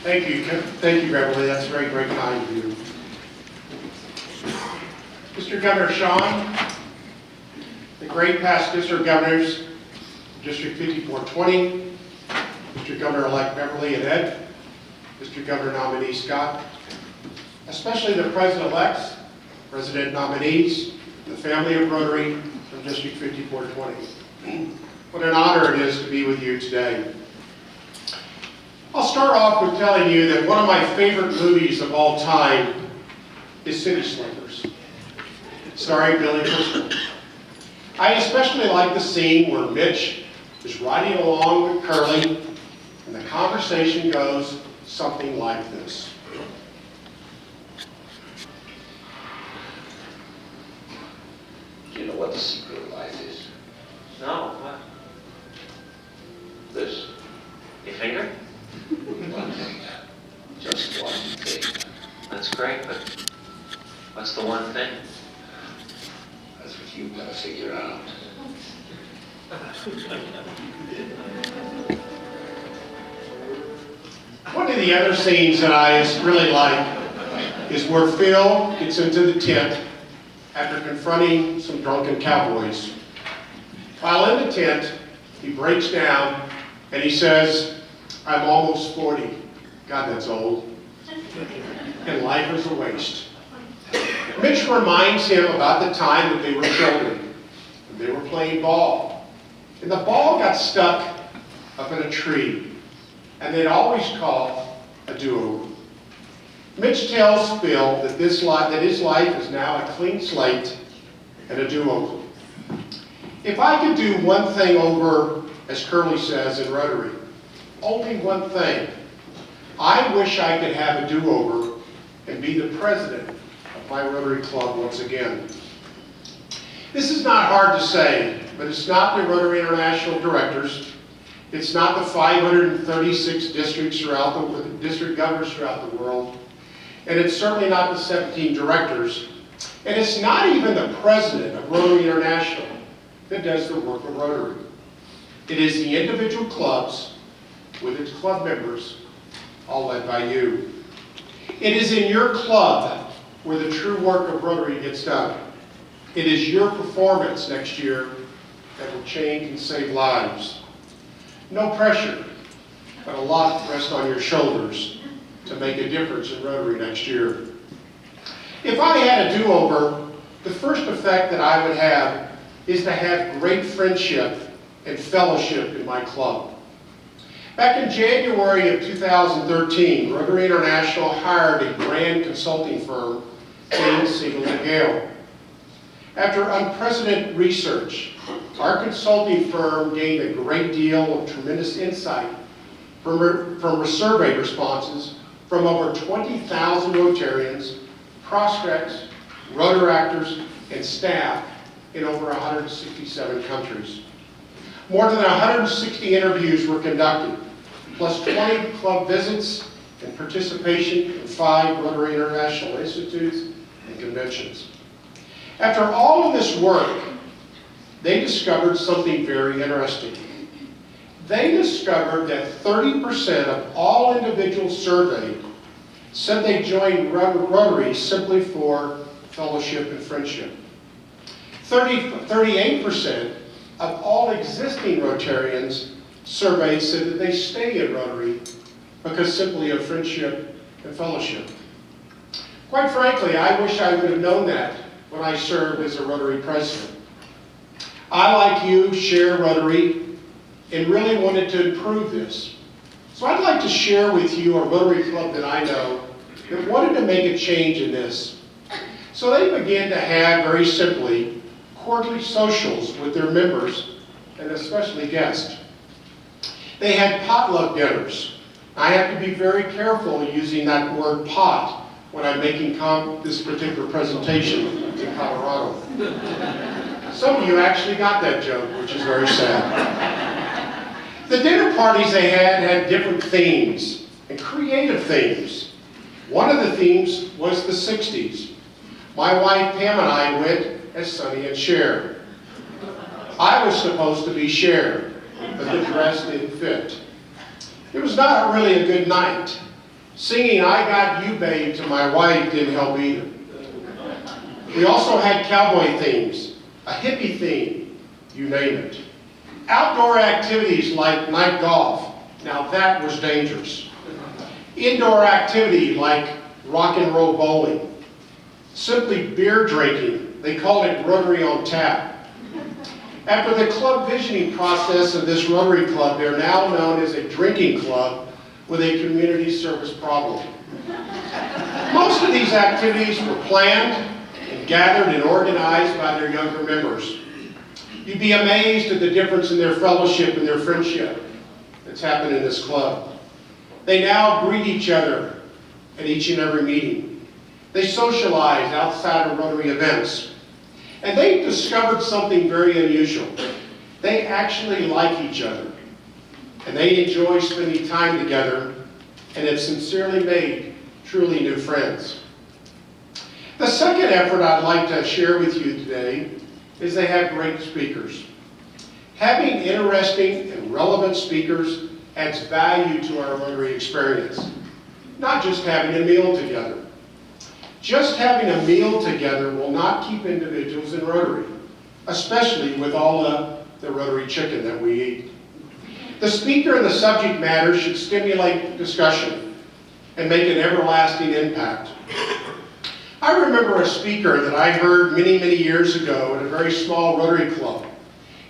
Thank you, Beverly. That's very, very kind of you. Mr. Governor Sean, the great past district governors, District 5420, Mr. Governor-elect Beverly and Ed, Mr. Governor nominee Scott, especially the president-elects, president nominees, the family of Rotary from District 5420. What an honor it is to be with you today. I'll start off with telling you that one of my favorite movies of all time is City Slickers, starring Billy Crystal. I especially like the scene where Mitch is riding along with Curly, and the conversation goes something like this. Do you know what the secret of life is? No, what? This. Your finger? One thing. Just one thing. That's great, but what's the one thing? That's what you've got to figure out. One of the other scenes that I really like is where Phil gets into the tent after confronting some drunken cowboys. While in the tent, he breaks down and he says, "I'm almost 40. God, that's old. And life is a waste." Mitch reminds him about the time that they were children. They were playing ball. And the ball got stuck up in a tree. And they'd always call a do-over. Mitch tells Phil that his life is now a clean slate and a do-over. If I could do one thing over, as Curly says in Rotary, only one thing, I wish I could have a do-over and be the president of my Rotary Club once again. This is not hard to say, but it's not the Rotary International directors. It's not the 536 district governors throughout the world. And it's certainly not the 17 directors. And it's not even the president of Rotary International that does the work of Rotary. It is the individual clubs with its club members, all led by you. It is in your club where the true work of Rotary gets done. It is your performance next year that will change and save lives. No pressure, but a lot rests on your shoulders to make a difference in Rotary next year. If I had a do-over, the first effect that I would have is to have great friendship and fellowship in my club. Back in January of 2013, Rotary International hired a grand consulting firm named Siegel & Gale. After unprecedented research, our consulting firm gained a great deal of tremendous insight from survey responses from over 20,000 Rotarians, prospects, Rotaractors, and staff in over 167 countries. More than 160 interviews were conducted, plus 20 club visits and participation in 5 Rotary International Institutes and conventions. After all of this work, they discovered something very interesting. They discovered that 30% of all individuals surveyed said they joined Rotary simply for fellowship and friendship. 38% of all existing Rotarians surveyed said that they stay in Rotary because simply of friendship and fellowship. Quite frankly, I wish I would have known that when I served as a Rotary president. I, like you, share Rotary and really wanted to improve this. So I'd like to share with you a Rotary club that I know that wanted to make a change in this. So they began to have, very simply, quarterly socials with their members and especially guests. They had potluck dinners. I have to be very careful using that word pot when I'm making this particular presentation in Colorado. Some of you actually got that joke, which is very sad. The dinner parties they had different themes and creative themes. One of the themes was the 60s. My wife Pam and I went as Sonny and Cher. I was supposed to be Cher, but the dress didn't fit. It was not really a good night. Singing "I Got You Babe" to my wife didn't help either. We also had cowboy themes, a hippie theme, you name it. Outdoor activities like night golf, now that was dangerous. Indoor activity like rock and roll bowling. Simply beer drinking, they called it Rotary on Tap. After the club visioning process of this Rotary Club, they're now known as a drinking club with a community service problem. Most of these activities were planned and gathered and organized by their younger members. You'd be amazed at the difference in their fellowship and their friendship that's happened in this club. They now greet each other at each and every meeting. They socialize outside of Rotary events. And they've discovered something very unusual. They actually like each other. And they enjoy spending time together and have sincerely made truly new friends. The second effort I'd like to share with you today is they have great speakers. Having interesting and relevant speakers adds value to our Rotary experience, not just having a meal together. Just having a meal together will not keep individuals in Rotary, especially with all the Rotary chicken that we eat. The speaker and the subject matter should stimulate discussion and make an everlasting impact. I remember a speaker that I heard many, many years ago at a very small Rotary club.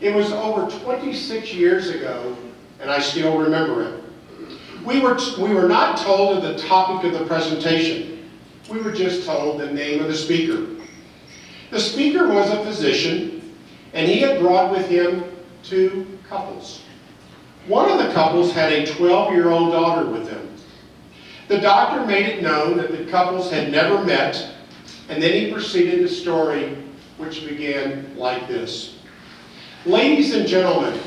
It was over 26 years ago, and I still remember it. We were not told of the topic of the presentation. We were just told the name of the speaker. The speaker was a physician, and he had brought with him two couples. One of the couples had a 12-year-old daughter with them. The doctor made it known that the couples had never met, and then he proceeded the story, which began like this. Ladies and gentlemen,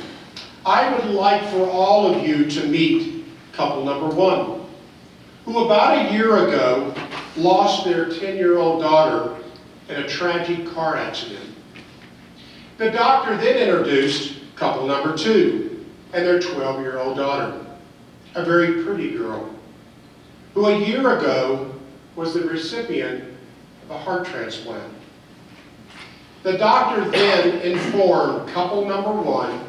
I would like for all of you to meet couple number one, who about a year ago lost their 10-year-old daughter in a tragic car accident. The doctor then introduced couple number two and their 12-year-old daughter, a very pretty girl, who a year ago was the recipient of a heart transplant. The doctor then informed couple number one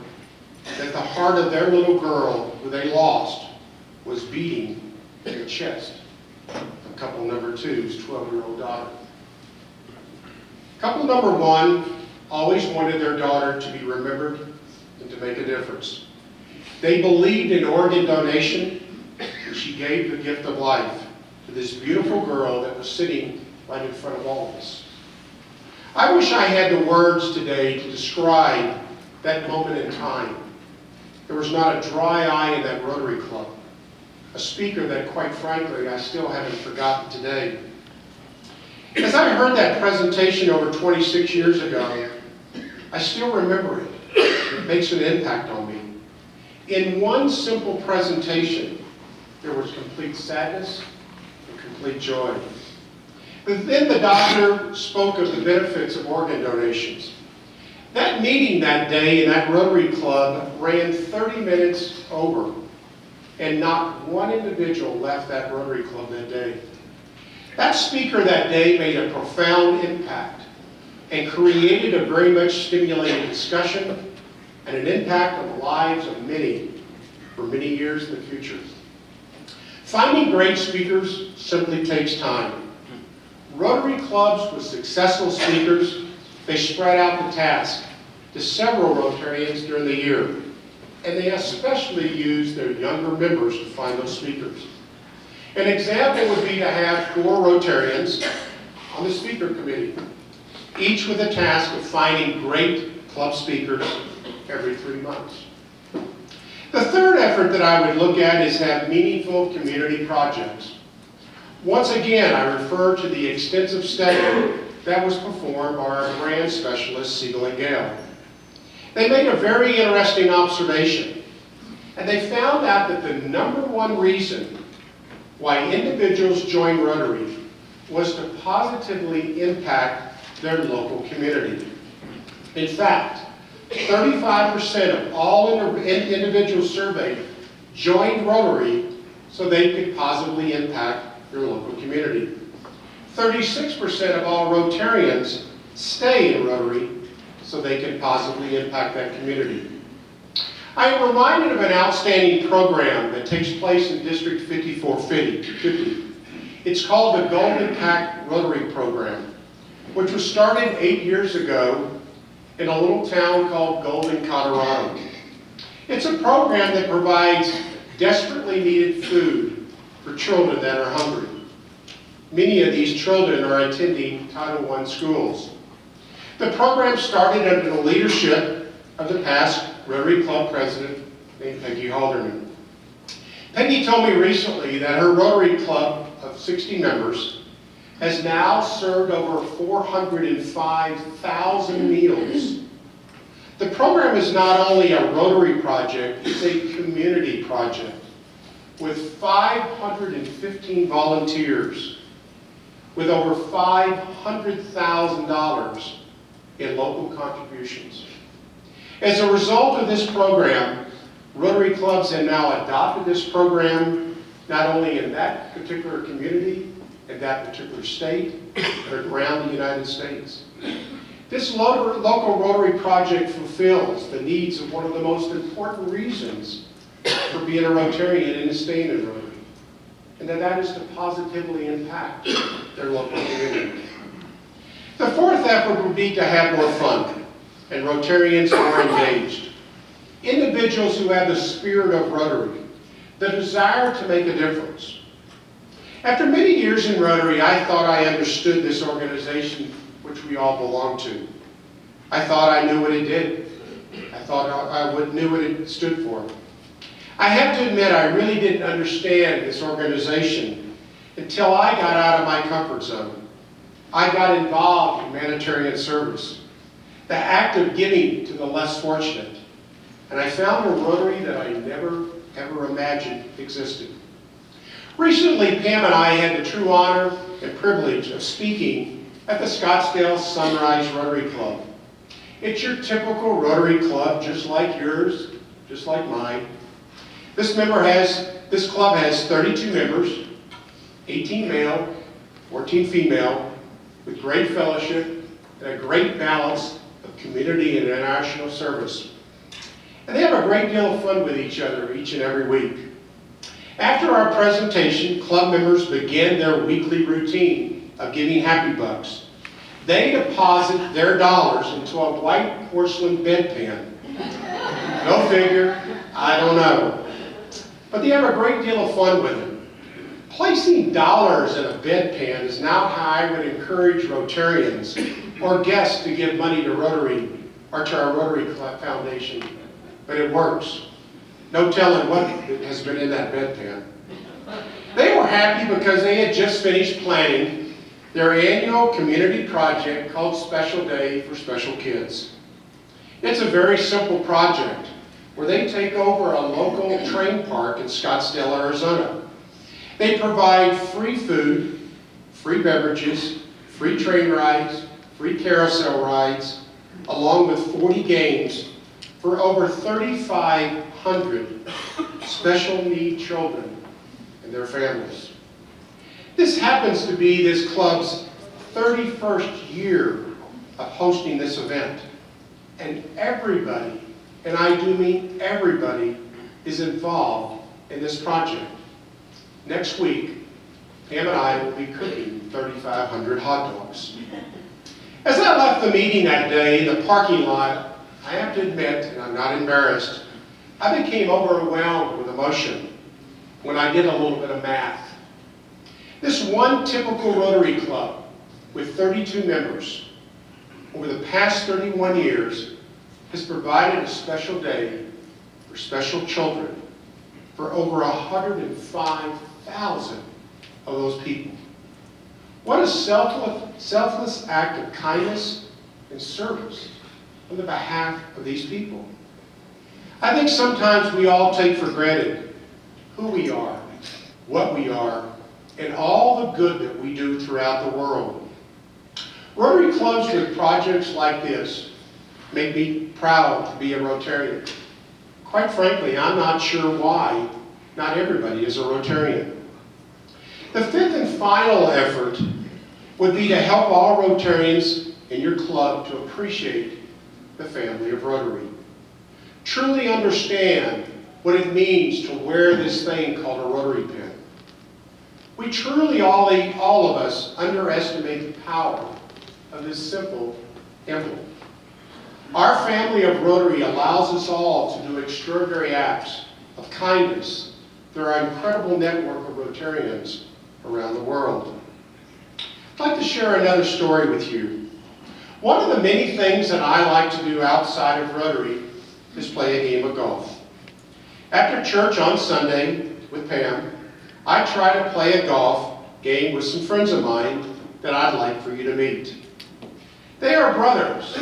that the heart of their little girl, who they lost, was beating in the chest of couple number two's 12-year-old daughter. Couple number one always wanted their daughter to be remembered and to make a difference. They believed in organ donation, and she gave the gift of life to this beautiful girl that was sitting right in front of all of us. I wish I had the words today to describe that moment in time. There was not a dry eye in that Rotary Club. A speaker that, quite frankly, I still haven't forgotten today. As I heard that presentation over 26 years ago, I still remember it. It makes an impact on me. In one simple presentation, there was complete sadness and complete joy. But then the doctor spoke of the benefits of organ donations. That meeting that day in that Rotary Club ran 30 minutes over, and not one individual left that Rotary Club that day. That speaker that day made a profound impact and created a very much stimulating discussion and an impact on the lives of many for many years in the future. Finding great speakers simply takes time. Rotary clubs with successful speakers, they spread out the task to several Rotarians during the year, and they especially use their younger members to find those speakers. An example would be to have 4 Rotarians on the speaker committee, each with a task of finding great club speakers every 3 months. The third effort that I would look at is have meaningful community projects. Once again, I refer to the extensive study that was performed by our brand specialists, Siegel and Gale. They made a very interesting observation, and they found out that the #1 reason why individuals join Rotary was to positively impact their local community. In fact, 35% of all individuals surveyed joined Rotary so they could positively impact their local community. 36% of all Rotarians stay in Rotary so they can positively impact that community. I am reminded of an outstanding program that takes place in District 5450. It's called the Golden Pact Rotary Program, which was started 8 years ago in a little town called Golden, Colorado. It's a program that provides desperately needed food for children that are hungry. Many of these children are attending Title I schools. The program started under the leadership of the past Rotary Club president named Peggy Halderman. Peggy told me recently that her Rotary Club of 60 members has now served over 405,000 meals. The program is not only a Rotary project, it's a community project with 515 volunteers, with over $500,000 in local contributions. As a result of this program, Rotary clubs have now adopted this program not only in that particular community, in that particular state, but around the United States. This local Rotary project fulfills the needs of one of the most important reasons for being a Rotarian and staying in Rotary, and that is to positively impact their local community. The fourth effort would be to have more fun and Rotarians more engaged. Individuals who have the spirit of Rotary, the desire to make a difference. After many years in Rotary, I thought I understood this organization which we all belong to. I thought I knew what it did. I thought I knew what it stood for. I have to admit, I really didn't understand this organization until I got out of my comfort zone. I got involved in humanitarian service, the act of giving to the less fortunate, and I found a Rotary that I never, ever imagined existed. Recently, Pam and I had the true honor and privilege of speaking at the Scottsdale Sunrise Rotary Club. It's your typical Rotary club, just like yours, just like mine. This club has 32 members, 18 male, 14 female, with great fellowship and a great balance of community and international service. And they have a great deal of fun with each other each and every week. After our presentation, club members begin their weekly routine of giving happy bucks. They deposit their dollars into a white porcelain bedpan. Go figure, I don't know. But they have a great deal of fun with it. Placing dollars in a bedpan is now how I would encourage Rotarians or guests to give money to Rotary or to our Rotary Foundation. But it works. No telling what has been in that bedpan. They were happy because they had just finished planning their annual community project called Special Day for Special Kids. It's a very simple project where they take over a local train park in Scottsdale, Arizona. They provide free food, free beverages, free train rides, free carousel rides, along with 40 games for over 3,500 special need children and their families. This happens to be this club's 31st year of hosting this event. And everybody, and I do mean everybody, is involved in this project. Next week, Pam and I will be cooking 3,500 hot dogs. As I left the meeting that day in the parking lot, I have to admit, and I'm not embarrassed, I became overwhelmed with emotion when I did a little bit of math. This one typical Rotary club with 32 members over the past 31 years has provided a special day for special children for over 105,000 of those people. What a selfless act of kindness and service on the behalf of these people. I think sometimes we all take for granted who we are, what we are, and all the good that we do throughout the world. Rotary clubs with projects like this make me proud to be a Rotarian. Quite frankly, I'm not sure why not everybody is a Rotarian. The fifth and final effort would be to help all Rotarians in your club to appreciate the family of Rotary. Truly understand what it means to wear this thing called a Rotary pin. We truly, all of us, underestimate the power of this simple emblem. Our family of Rotary allows us all to do extraordinary acts of kindness through our incredible network of Rotarians around the world. I'd like to share another story with you. One of the many things that I like to do outside of Rotary is play a game of golf. After church on Sunday with Pam, I try to play a golf game with some friends of mine that I'd like for you to meet. They are brothers,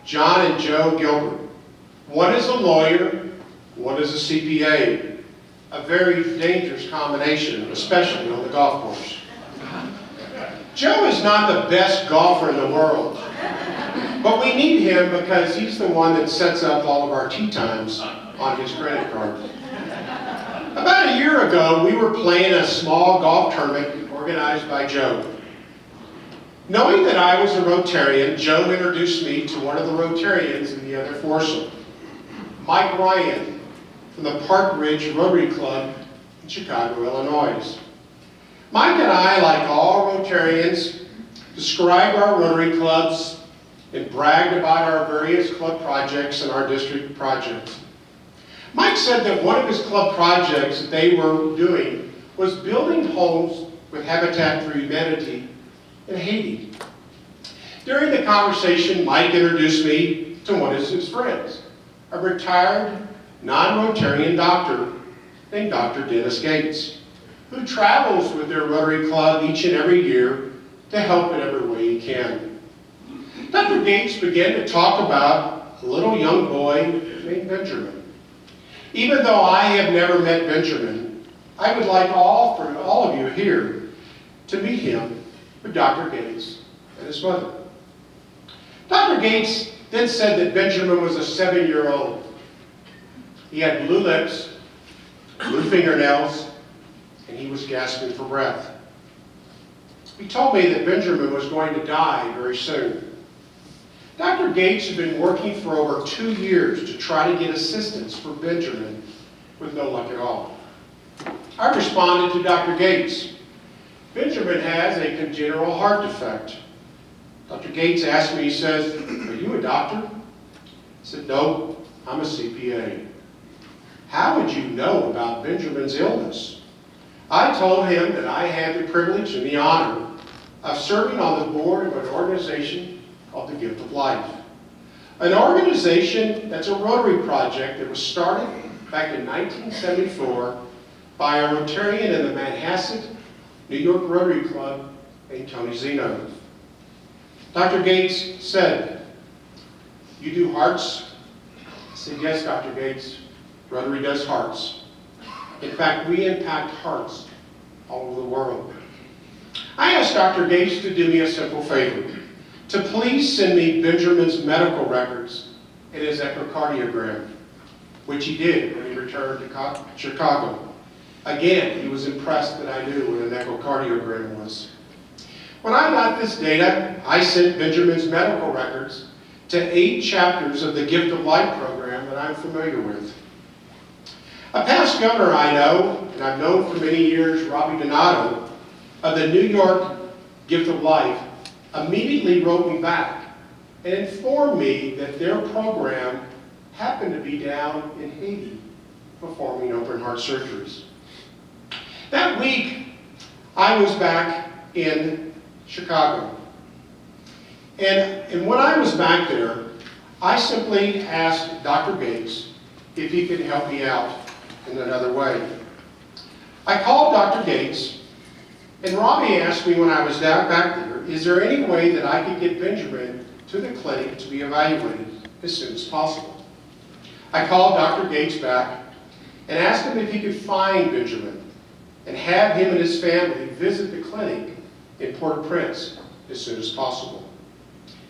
John and Joe Gilbert. One is a lawyer, one is a CPA. A very dangerous combination, especially on the golf course. Joe is not the best golfer in the world, but we need him because he's the one that sets up all of our tee times on his credit card. About a year ago, we were playing a small golf tournament organized by Joe. Knowing that I was a Rotarian, Joe introduced me to one of the Rotarians in the other foursome, Mike Ryan, from the Park Ridge Rotary Club in Chicago, Illinois. Mike and I, like all Rotarians, described our Rotary clubs and bragged about our various club projects and our district projects. Mike said that one of his club projects that they were doing was building homes with Habitat for Humanity in Haiti. During the conversation, Mike introduced me to one of his friends, a retired non-Rotarian doctor named Dr. Dennis Gates, who travels with their Rotary Club each and every year to help in every way he can. Dr. Gates began to talk about a little young boy named Benjamin. Even though I have never met Benjamin, I would like for all of you here to meet him with Dr. Gates and his mother. Dr. Gates then said that Benjamin was a 7-year-old. He had blue lips, blue fingernails, and he was gasping for breath. He told me that Benjamin was going to die very soon. Dr. Gates had been working for over 2 years to try to get assistance for Benjamin with no luck at all. I responded to Dr. Gates. Benjamin has a congenital heart defect. Dr. Gates asked me, he says, "Are you a doctor?" I said, "No, I'm a CPA." "How would you know about Benjamin's illness?" I told him that I had the privilege and the honor of serving on the board of an organization called the Gift of Life. An organization that's a Rotary project that was started back in 1974 by a Rotarian in the Manhasset, New York Rotary Club named Tony Zeno. Dr. Gates said, "You do hearts?" I said, "Yes, Dr. Gates. Rotary does hearts. In fact, we impact hearts all over the world." I asked Dr. Gates to do me a simple favor, to please send me Benjamin's medical records and his echocardiogram, which he did when he returned to Chicago. Again, he was impressed that I knew what an echocardiogram was. When I got this data, I sent Benjamin's medical records to 8 chapters of the Gift of Life program that I'm familiar with. A past governor I know, and I've known for many years, Robbie Donato, of the New York Gift of Life, immediately wrote me back and informed me that their program happened to be down in Haiti performing open heart surgeries. That week, I was back in Chicago. And when I was back there, I simply asked Dr. Gates if he could help me out in another way. I called Dr. Gates, and Robbie asked me when I was back there, is there any way that I could get Benjamin to the clinic to be evaluated as soon as possible? I called Dr. Gates back and asked him if he could find Benjamin and have him and his family visit the clinic in Port-au-Prince as soon as possible.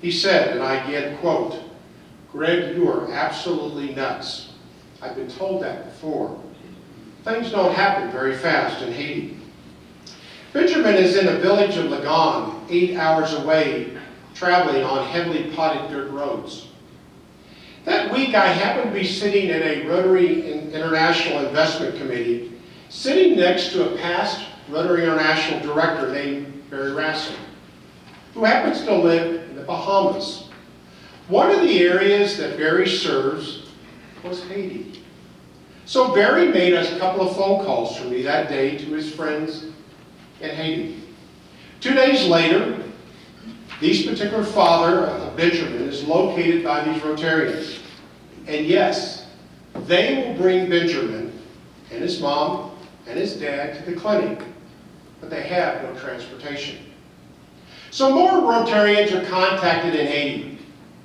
He said, and I again quote, "Greg, you are absolutely nuts. I've been told that before." things don't happen very fast in Haiti. Benjamin is in the village of Lagon, 8 hours away, traveling on heavily potted dirt roads. That week, I happened to be sitting in a Rotary International Investment Committee, sitting next to a past Rotary International director named Barry Rassin, who happens to live in the Bahamas. One of the areas that Barry serves was Haiti. So Barry made us a couple of phone calls for me that day to his friends in Haiti. 2 days later, this particular father of Benjamin is located by these Rotarians. And yes, they will bring Benjamin and his mom and his dad to the clinic, but they have no transportation. So more Rotarians are contacted in Haiti,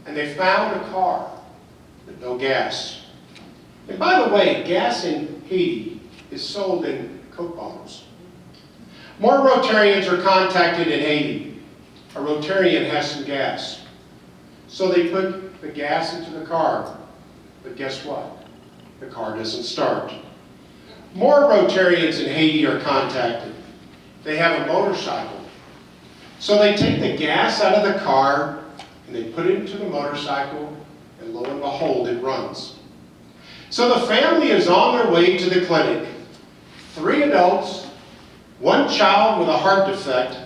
and they found a car with no gas. And by the way, gas in Haiti is sold in Coke bottles. More Rotarians are contacted in Haiti. A Rotarian has some gas. So they put the gas into the car. But guess what? The car doesn't start. More Rotarians in Haiti are contacted. They have a motorcycle. So they take the gas out of the car and they put it into the motorcycle, and lo and behold, it runs. So the family is on their way to the clinic. 3 adults, 1 child with a heart defect,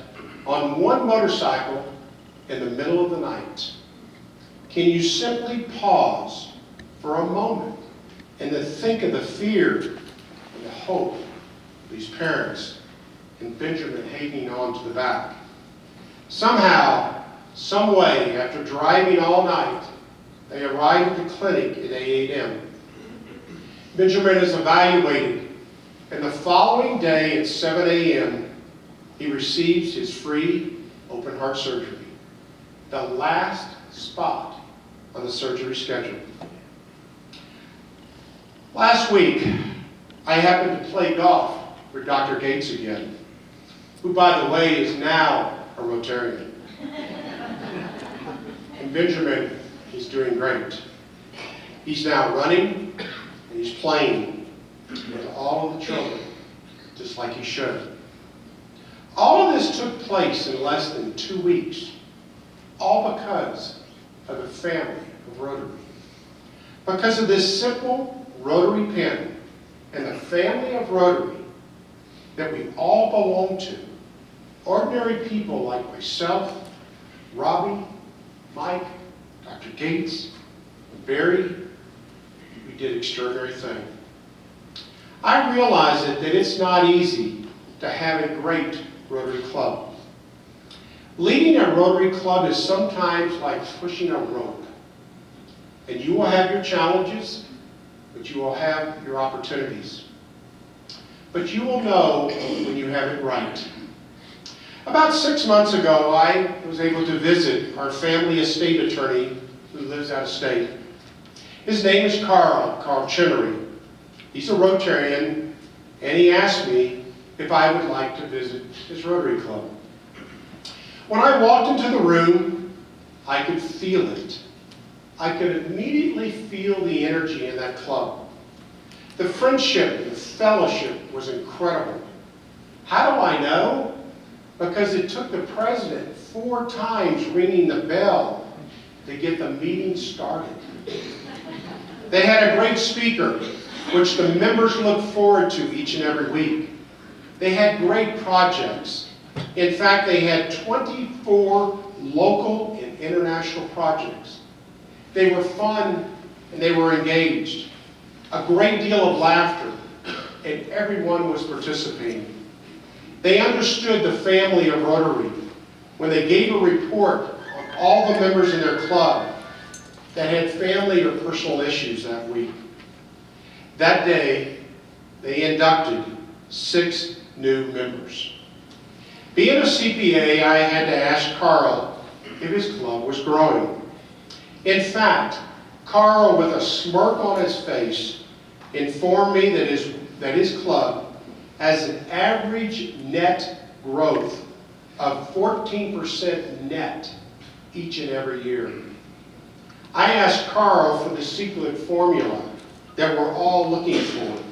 on 1 motorcycle in the middle of the night. Can you simply pause for a moment and to think of the fear and the hope of these parents and Benjamin hanging on to the back? Somehow, some way, after driving all night, they arrive at the clinic at 8 a.m. Benjamin is evaluated, and the following day at 7 a.m., he receives his free open heart surgery, the last spot on the surgery schedule. Last week, I happened to play golf with Dr. Gates again, who, by the way, is now a Rotarian. And Benjamin is doing great. He's now running and he's playing with all of the children, just like he should. All of this took place in less than 2 weeks, all because of the family of Rotary. Because of this simple Rotary pin and the family of Rotary that we all belong to, ordinary people like myself, Robbie, Mike, Dr. Gates, and Barry, we did extraordinary things. I realize that it's not easy to have a great Rotary Club. Leading a Rotary Club is sometimes like pushing a rope. And you will have your challenges, but you will have your opportunities. But you will know when you have it right. About 6 months ago, I was able to visit our family estate attorney who lives out of state. His name is Carl Chinnery. He's a Rotarian, and he asked me if I would like to visit his Rotary Club. When I walked into the room, I could feel it. I could immediately feel the energy in that club. The friendship and the fellowship was incredible. How do I know? Because it took the president 4 times ringing the bell to get the meeting started. They had a great speaker, which the members looked forward to each and every week. They had great projects. In fact, they had 24 local and international projects. They were fun and they were engaged. A great deal of laughter, and everyone was participating. They understood the family of Rotary when they gave a report on all the members in their club that had family or personal issues that week. That day, they inducted 6 new members. Being a CPA, I had to ask Carl if his club was growing. In fact, Carl, with a smirk on his face, informed me that his club has an average net growth of 14% net each and every year. I asked Carl for the secret formula that we're all looking for.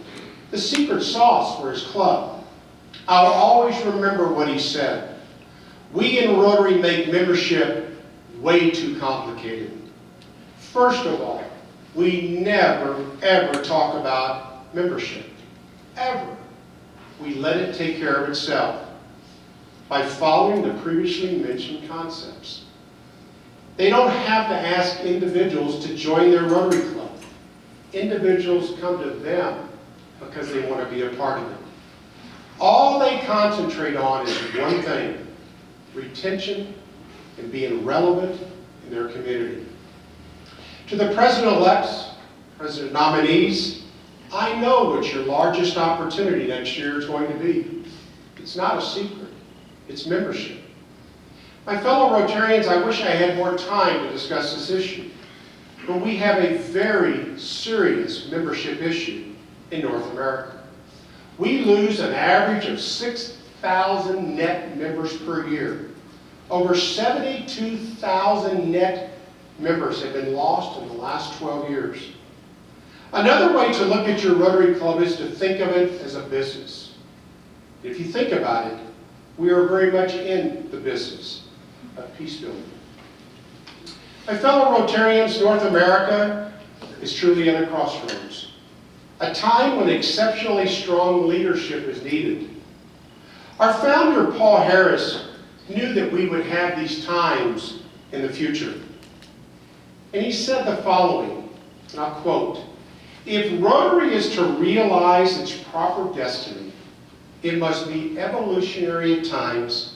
the secret sauce for his club. I'll always remember what he said. We in Rotary make membership way too complicated. First of all, we never, ever talk about membership. Ever. We let it take care of itself by following the previously mentioned concepts. They don't have to ask individuals to join their Rotary Club. Individuals come to them because they want to be a part of it. All they concentrate on is one thing: retention and being relevant in their community. To the President-elects, President nominees, I know what your largest opportunity next year is going to be. It's not a secret. It's membership. My fellow Rotarians, I wish I had more time to discuss this issue, but we have a very serious membership issue in North America. We lose an average of 6,000 net members per year. Over 72,000 net members have been lost in the last 12 years. Another way to look at your Rotary Club is to think of it as a business. If you think about it, we are very much in the business of peace building. My fellow Rotarians, North America is truly at a crossroads, a time when exceptionally strong leadership is needed. Our founder, Paul Harris, knew that we would have these times in the future. And he said the following, and I'll quote, "If Rotary is to realize its proper destiny, it must be evolutionary at times,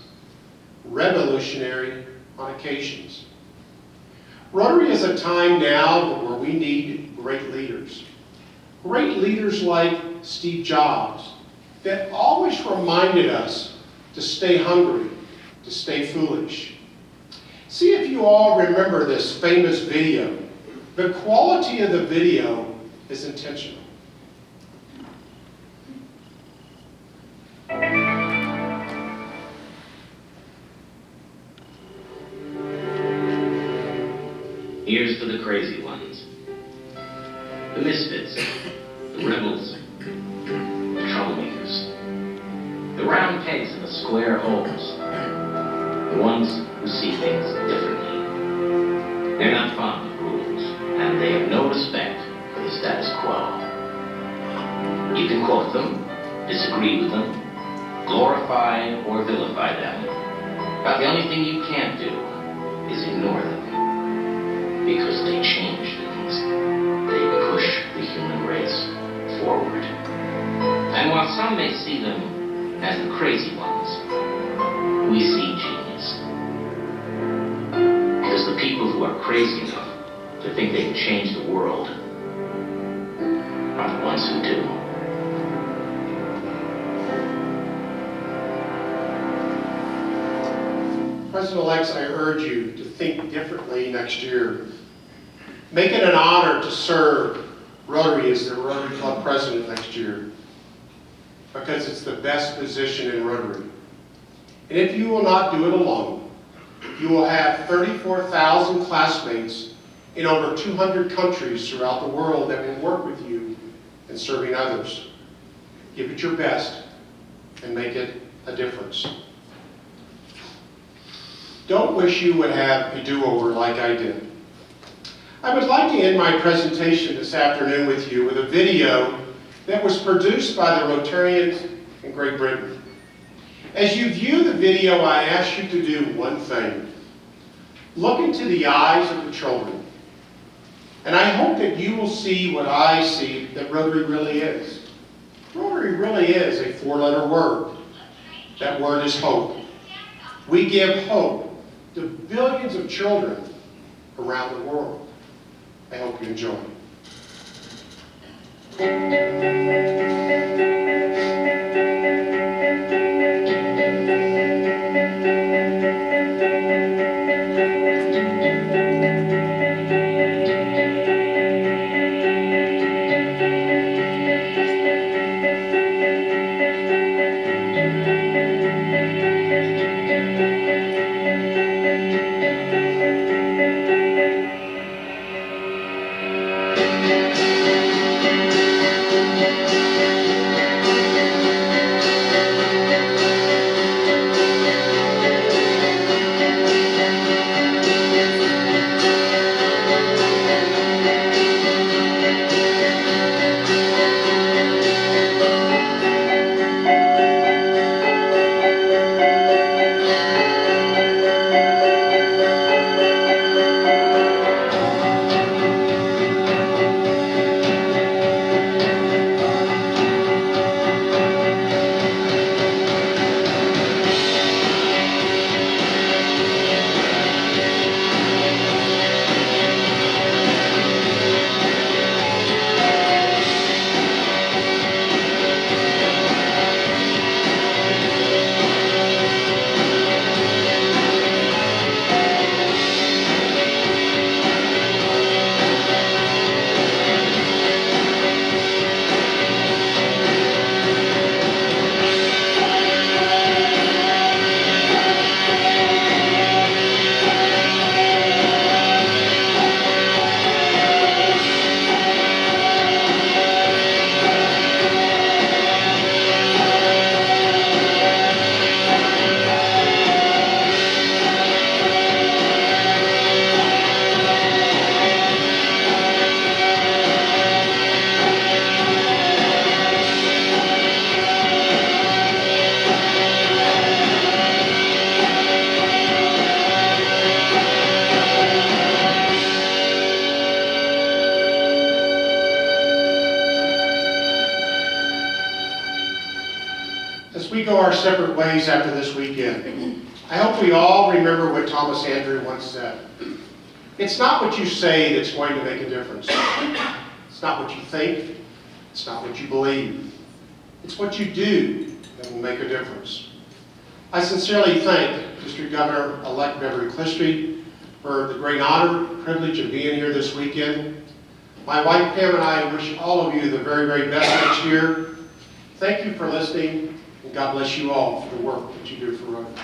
revolutionary on occasions." Rotary is a time now where we need great leaders. Great leaders like Steve Jobs that always reminded us to stay hungry, to stay foolish. See if you all remember this famous video. The quality of the video is intentional. Here's to the crazy ones, the misfits, the rebels, the troublemakers, the round pegs in the square holes, the ones who see things differently. They're not fond of rules, and they have no respect for the status quo. You can quote them, disagree with them, glorify or vilify them, but the only thing you can't do is ignore them. Because they change things. They push the human race forward. And while some may see them as the crazy ones, we see genius. Because the people who are crazy enough to think they can change the world are the ones who do. President-elects, I urge you to think differently next year. Make it an honor to serve Rotary as the Rotary Club President next year, because it's the best position in Rotary. And if you will not do it alone, you will have 34,000 classmates in over 200 countries throughout the world that will work with you in serving others. Give it your best and make it a difference. Don't wish you would have a do-over like I did. I would like to end my presentation this afternoon with you with a video that was produced by the Rotarians in Great Britain. As you view the video, I ask you to do one thing. Look into the eyes of the children. And I hope that you will see what I see that Rotary really is. Rotary really is a four-letter word. That word is hope. We give hope to billions of children around the world. I hope you enjoy. as we go our separate ways after this weekend, I hope we all remember what Thomas Andrew once said. It's not what you say that's going to make a difference. It's not what you think. It's not what you believe. It's what you do that will make a difference. I sincerely thank District Governor-elect Beverly Clistry for the great honor and privilege of being here this weekend. My wife Pam and I wish all of you the very, very best next year. Thank you for listening, and God bless you all for the work that you do for Roanoke.